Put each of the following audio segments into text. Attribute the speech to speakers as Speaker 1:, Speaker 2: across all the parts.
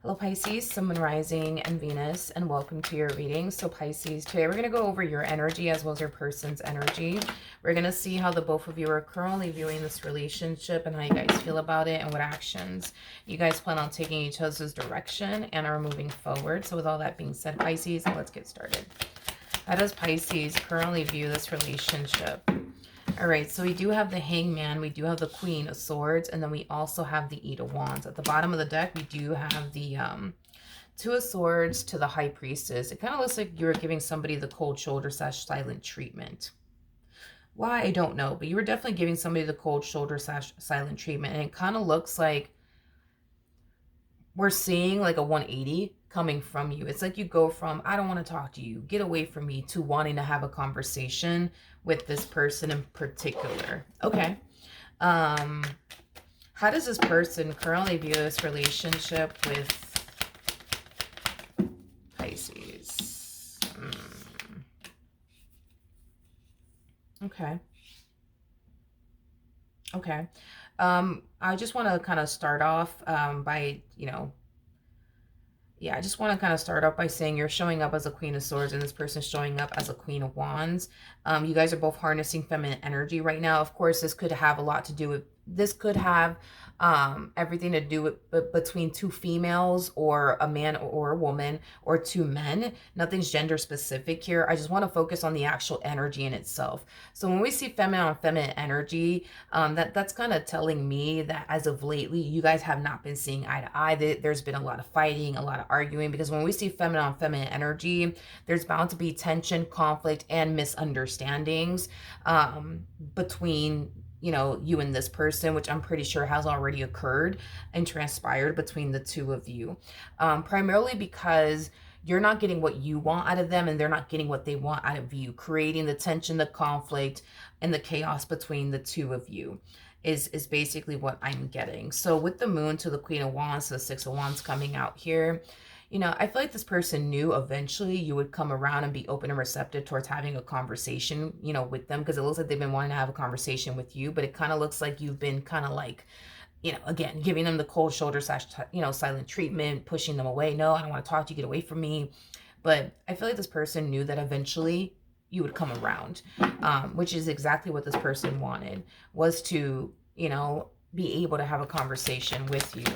Speaker 1: Hello Pisces, Sun, Moon, Rising, and Venus, and welcome to your reading. So Pisces, today we're going to go over your energy as well as your person's energy. We're going to see how the both of you are currently viewing this relationship and how you guys feel about it and what actions you guys plan on taking each other's direction and are moving forward. So with all that being said, Pisces, let's get started. How does Pisces currently view this relationship? All right, so we do have the Hangman, we do have the Queen of Swords, and then we also have the Eight of Wands. At the bottom of the deck, we do have the Two of Swords to the High Priestess. It kind of looks like you're giving somebody the cold shoulder / silent treatment. Why, I don't know, but you were definitely giving somebody the cold shoulder / silent treatment, and it kind of looks like we're seeing like a 180 coming from you. It's like you go from, I don't want to talk to you, get away from me, to wanting to have a conversation with this person in particular. Okay. How does this person currently view this relationship with Pisces? Okay. Okay. I just want to kind of start off by, I just want to kind of start off by saying you're showing up as a Queen of Swords and this person's showing up as a Queen of Wands. You guys are both harnessing feminine energy right now. Of course, this could have a lot to do with, this could have everything to do with between two females or a man or a woman or two men. Nothing's gender specific here. I just want to focus on the actual energy in itself. So when we see feminine on feminine energy, that's kind of telling me that as of lately, you guys have not been seeing eye to eye. There's been a lot of fighting, a lot of arguing, because when we see feminine on feminine energy, there's bound to be tension, conflict, and misunderstandings between you and this person, which I'm pretty sure has already occurred and transpired between the two of you. Primarily because you're not getting what you want out of them and they're not getting what they want out of you, creating the tension, the conflict, and the chaos between the two of you is basically what I'm getting. So with the Moon to the Queen of Wands, the Six of Wands coming out here, I feel like this person knew eventually you would come around and be open and receptive towards having a conversation, with them, because it looks like they've been wanting to have a conversation with you, but it kind of looks like you've been kind of like, again, giving them the cold shoulder / silent treatment, pushing them away. No, I don't want to talk to you, get away from me. But I feel like this person knew that eventually you would come around, which is exactly what this person wanted, was to, be able to have a conversation with you.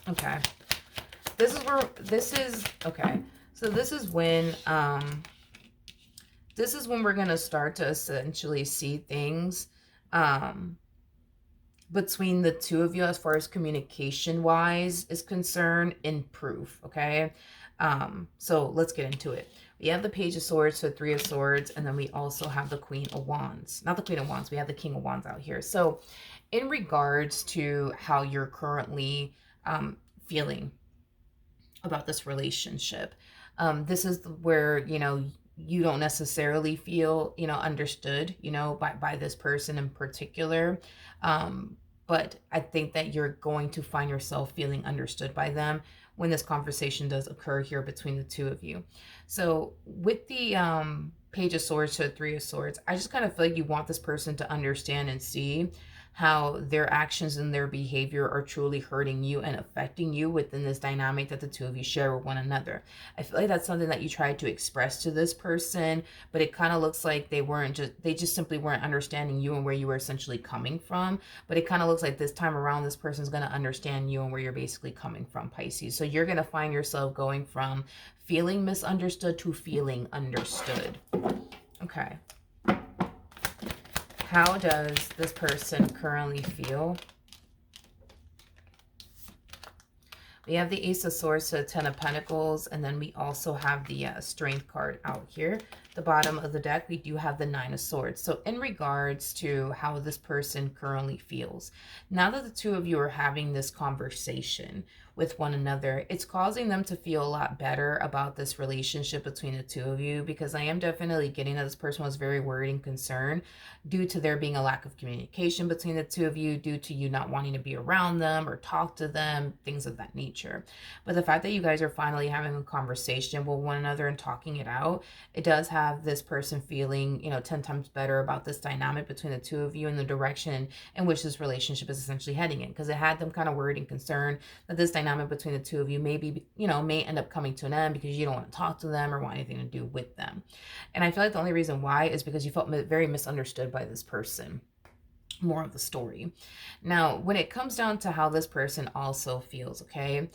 Speaker 1: Okay. Okay. So this is when we're going to start to essentially see things between the two of you as far as communication wise is concerned improve. Okay. So let's get into it. We have the Page of Swords, so Three of Swords, and then we also have the Queen of Wands. Not the Queen of Wands, we have the King of Wands out here. So in regards to how you're currently feeling about this relationship, this is where you don't necessarily feel understood by this person in particular, but I think that you're going to find yourself feeling understood by them when this conversation does occur here between the two of you. So with the Page of Swords to the Three of Swords, I just kind of feel like you want this person to understand and see how their actions and their behavior are truly hurting you and affecting you within this dynamic that the two of you share with one another. I feel like that's something that you tried to express to this person, but it kind of looks like they just simply weren't understanding you and where you were essentially coming from. But it kind of looks like this time around, this person's going to understand you and where you're basically coming from, Pisces. So you're going to find yourself going from feeling misunderstood to feeling understood. Okay. How does this person currently feel? We have the Ace of Swords to the Ten of Pentacles, and then we also have the Strength card out here. The bottom of the deck, we do have the Nine of Swords. So in regards to how this person currently feels, now that the two of you are having this conversation with one another, it's causing them to feel a lot better about this relationship between the two of you, because I am definitely getting that this person was very worried and concerned due to there being a lack of communication between the two of you, due to you not wanting to be around them or talk to them, things of that nature. But the fact that you guys are finally having a conversation with one another and talking it out, it does have have this person feeling, 10 times better about this dynamic between the two of you and the direction in which this relationship is essentially heading in, because it had them kind of worried and concerned that this dynamic between the two of you may end up coming to an end because you don't want to talk to them or want anything to do with them. And I feel like the only reason why is because you felt very misunderstood by this person. More of the story. Now, when it comes down to how this person also feels, okay,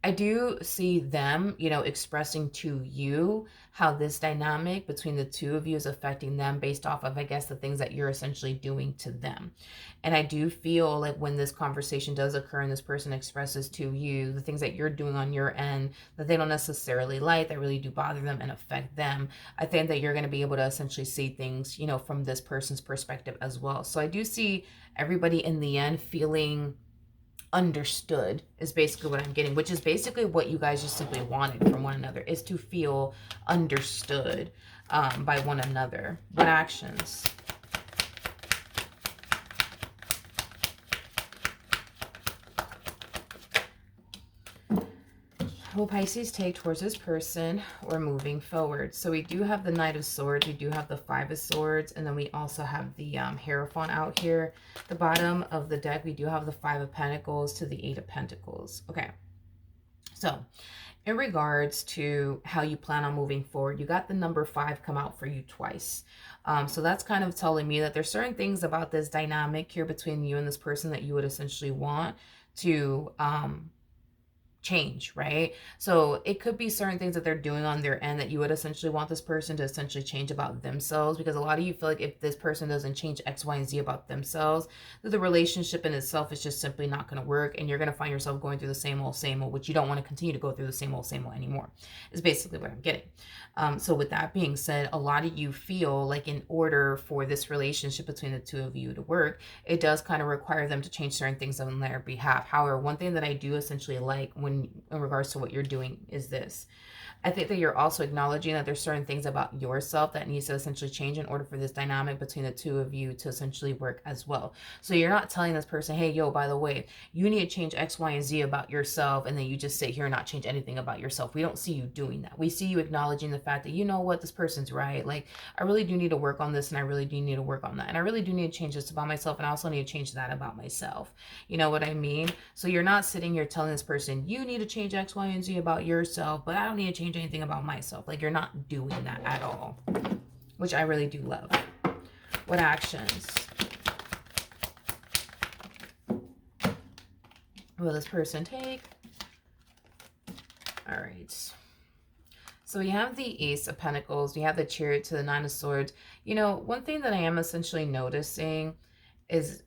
Speaker 1: I do see them, expressing to you how this dynamic between the two of you is affecting them based off of, I guess, the things that you're essentially doing to them. And I do feel like when this conversation does occur and this person expresses to you the things that you're doing on your end that they don't necessarily like, that really do bother them and affect them, I think that you're going to be able to essentially see things, from this person's perspective as well. So I do see everybody in the end feeling understood is basically what I'm getting, which is basically what you guys just simply wanted from one another, is to feel understood by one another. What actions? Will Pisces take towards this person or moving forward? So we do have the Knight of Swords, we do have the Five of Swords, and then we also have the Hierophant out here. The bottom of the deck, we do have the Five of Pentacles to the Eight of Pentacles. Okay, so in regards to how you plan on moving forward, you got the number 5 come out for you twice. So that's kind of telling me that there's certain things about this dynamic here between you and this person that you would essentially want to change, right? So it could be certain things that they're doing on their end that you would essentially want this person to essentially change about themselves, because a lot of you feel like if this person doesn't change X, Y, and Z about themselves, that the relationship in itself is just simply not going to work, and you're going to find yourself going through the same old, which you don't want to continue to go through the same old anymore, is basically what I'm getting. So with that being said, a lot of you feel like in order for this relationship between the two of you to work, it does kind of require them to change certain things on their behalf. However, one thing that I do essentially like in regards to what you're doing is this. I think that you're also acknowledging that there's certain things about yourself that needs to essentially change in order for this dynamic between the two of you to essentially work as well. So you're not telling this person, hey, yo, by the way, you need to change X, Y, and Z about yourself, and then you just sit here and not change anything about yourself. We don't see you doing that. We see you acknowledging the fact that, you know what, this person's right. Like, I really do need to work on this, and I really do need to work on that. And I really do need to change this about myself, and I also need to change that about myself. You know what I mean? So you're not sitting here telling this person, you need to change X, Y, and Z about yourself, but I don't need to change anything about myself. Like, you're not doing that at all, which I really do love. What actions will this person take? All right. So we have the Ace of Pentacles, we have the Chariot to the Nine of Swords. You know, one thing that I am essentially noticing is,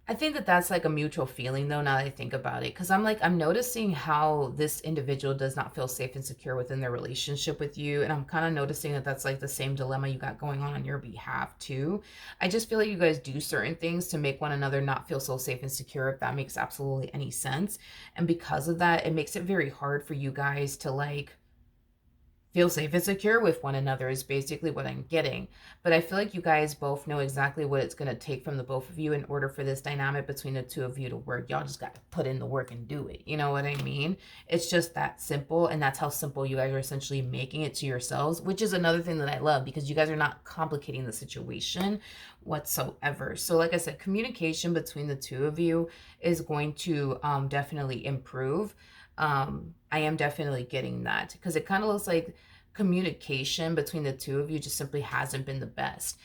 Speaker 1: I think that that's like a mutual feeling though, now that I think about it, because I'm noticing how this individual does not feel safe and secure within their relationship with you, and I'm kind of noticing that that's like the same dilemma you got going on your behalf too. I just feel like you guys do certain things to make one another not feel so safe and secure, if that makes absolutely any sense. And because of that, it makes it very hard for you guys to like feel safe and secure with one another, is basically what I'm getting. But I feel like you guys both know exactly what it's going to take from the both of you in order for this dynamic between the two of you to work. Y'all just got to put in the work and do it. You know what I mean? It's just that simple, and that's how simple you guys are essentially making it to yourselves, which is another thing that I love, because you guys are not complicating the situation whatsoever. So like I said, communication between the two of you is going to definitely improve. I am definitely getting that, because it kind of looks like communication between the two of you just simply hasn't been the best.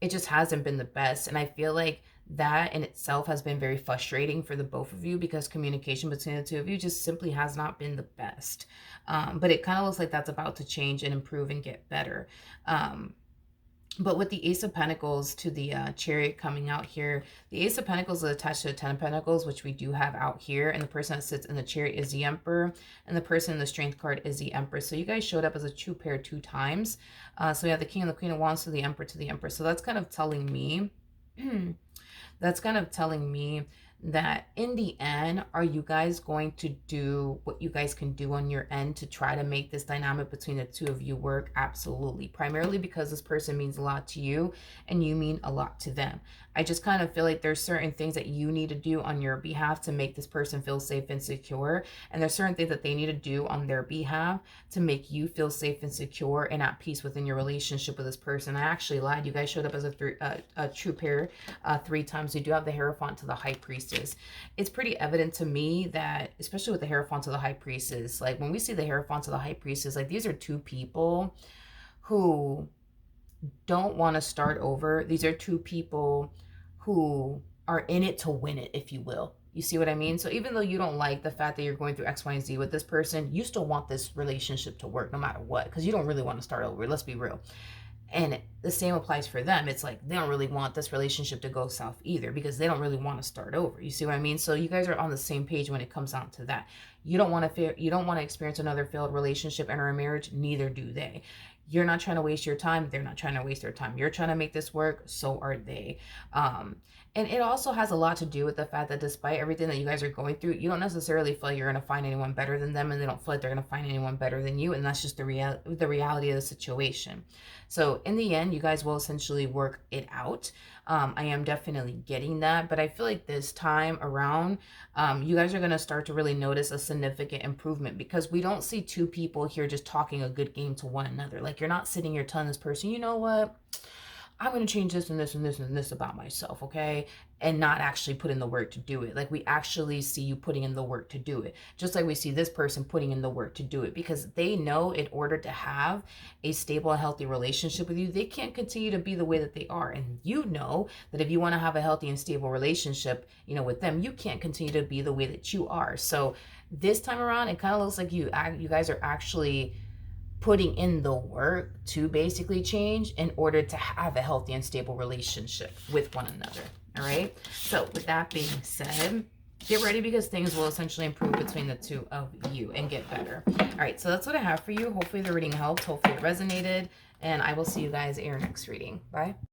Speaker 1: It just hasn't been the best. And I feel like that in itself has been very frustrating for the both of you, because communication between the two of you just simply has not been the best. But it kind of looks like that's about to change and improve and get better. But with the Ace of Pentacles to the Chariot coming out here, the Ace of Pentacles is attached to the Ten of Pentacles, which we do have out here. And the person that sits in the Chariot is the Emperor. And the person in the Strength card is the Empress. So you guys showed up as a true pair 2 times. So we have the King and the Queen of Wands to the Emperor to the Empress. So that's kind of telling me, that in the end, are you guys going to do what you guys can do on your end to try to make this dynamic between the two of you work? Absolutely. Primarily because this person means a lot to you and you mean a lot to them. I just kind of feel like there's certain things that you need to do on your behalf to make this person feel safe and secure. And there's certain things that they need to do on their behalf to make you feel safe and secure and at peace within your relationship with this person. I actually lied. You guys showed up as a true pair 3 times. You do have the Hierophant to the High Priestess. It's pretty evident to me that, especially with the Hierophant to the High Priestess, like when we see the Hierophant to the High Priestess, like these are 2 people who don't want to start over. These are 2 people who are in it to win it, if you will. You see what I mean? So even though you don't like the fact that you're going through X, Y, and Z with this person, you still want this relationship to work no matter what, because you don't really want to start over. Let's be real. And the same applies for them. It's like they don't really want this relationship to go south either, because they don't really want to start over. You see what I mean? So you guys are on the same page when it comes down to that. You don't want to experience another failed relationship, enter a marriage. Neither do they. You're not trying to waste your time. They're not trying to waste their time. You're trying to make this work. So are they. And it also has a lot to do with the fact that despite everything that you guys are going through, you don't necessarily feel like you're going to find anyone better than them, and they don't feel like they're going to find anyone better than you. And that's just the reality of the situation. So in the end, you guys will essentially work it out. I am definitely getting that, but I feel like this time around, you guys are going to start to really notice a significant improvement, because we don't see 2 people here just talking a good game to one another. Like, you're not sitting here telling this person, you know what, I'm going to change this and this and this and this about myself, okay? And not actually put in the work to do it. Like, we actually see you putting in the work to do it. Just like we see this person putting in the work to do it, because they know in order to have a stable and healthy relationship with you, they can't continue to be the way that they are. And you know that if you want to have a healthy and stable relationship, you know, with them, you can't continue to be the way that you are. So this time around, it kind of looks like you guys are actually putting in the work to basically change in order to have a healthy and stable relationship with one another. All right. So with that being said, get ready, because things will essentially improve between the 2 of you and get better. All right. So that's what I have for you. Hopefully the reading helped. Hopefully it resonated. And I will see you guys in your next reading. Bye.